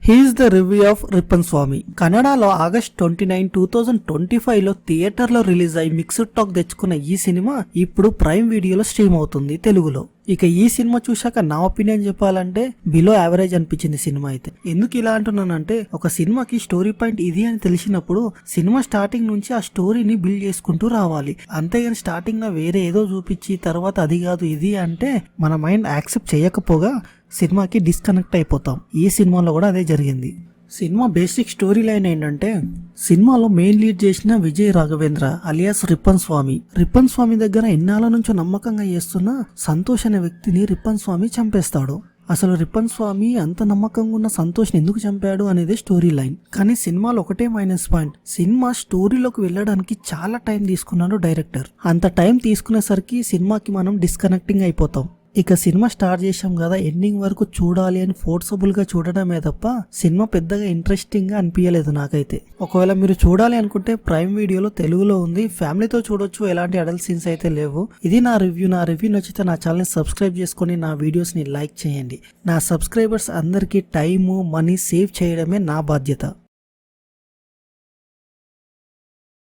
He's the review of Rippen Swamy. కన్నడలో August 29, 2025 లో theatre లో రిలీజ్ అయి మిక్స్డ్ టాక్ తెచ్చుకున్న ఈ సినిమా ఇప్పుడు ప్రైమ్ వీడియోలో స్ట్రీమ్ అవుతుంది తెలుగులో. ఇక ఈ సినిమా చూశాక నా ఒపీనియన్ చెప్పాలంటే బిలో యావరేజ్ అనిపించింది సినిమా అయితే. ఎందుకు ఇలా అంటున్నానంటే, ఒక సినిమాకి స్టోరీ పాయింట్ ఇది అని తెలిసినప్పుడు సినిమా స్టార్టింగ్ నుంచి ఆ స్టోరీని బిల్డ్ చేసుకుంటూ రావాలి. అంతేగాని స్టార్టింగ్ లో వేరే ఏదో చూపించి తర్వాత అది కాదు ఇది అంటే మన మైండ్ యాక్సెప్ట్ చేయకపోగా సినిమాకి డిస్కనెక్ట్ అయిపోతాం. ఈ సినిమాలో కూడా అదే జరిగింది. సినిమా బేసిక్ స్టోరీ లైన్ ఏంటంటే, సినిమాలో మెయిన్ లీడ్ చేసిన విజయ్ రాఘవేంద్ర అలియాస్ రిప్పన్ స్వామి. రిప్పన్ స్వామి దగ్గర ఎన్నాళ్ళ నుంచో నమ్మకంగా చేస్తున్న సంతోష్ అనే వ్యక్తిని రిప్పన్ స్వామి చంపేస్తాడు. అసలు రిప్పన్ స్వామి అంత నమ్మకంగా ఉన్న సంతోష్ని ఎందుకు చంపాడు అనేది స్టోరీ లైన్. కానీ సినిమాలో ఒకటే మైనస్ పాయింట్, సినిమా స్టోరీలోకి వెళ్ళడానికి చాలా టైం తీసుకున్నాడు డైరెక్టర్. అంత టైం తీసుకునేసరికి సినిమాకి మనం డిస్కనెక్టింగ్ అయిపోతాం. ఇక సినిమా స్టార్ట్ చేసాం కదా, ఎండింగ్ వరకు చూడాలి అని ఫోర్సబుల్ గా చూడడమే తప్ప సినిమా పెద్దగా ఇంట్రెస్టింగ్ గా అనిపించలేదు నాకైతే. ఒకవేళ మీరు చూడాలి అనుకుంటే ప్రైమ్ వీడియోలో తెలుగులో ఉంది, ఫ్యామిలీతో చూడొచ్చు, ఎలాంటి అడల్ట్ సీన్స్ అయితే లేవు. ఇది నా రివ్యూ నచ్చితే నా ఛానల్ సబ్స్క్రైబ్ చేసుకొని నా వీడియోస్ ని లైక్ చేయండి. నా సబ్స్క్రైబర్స్ అందరికీ టైము మనీ సేవ్ చేయడమే నా బాధ్యత.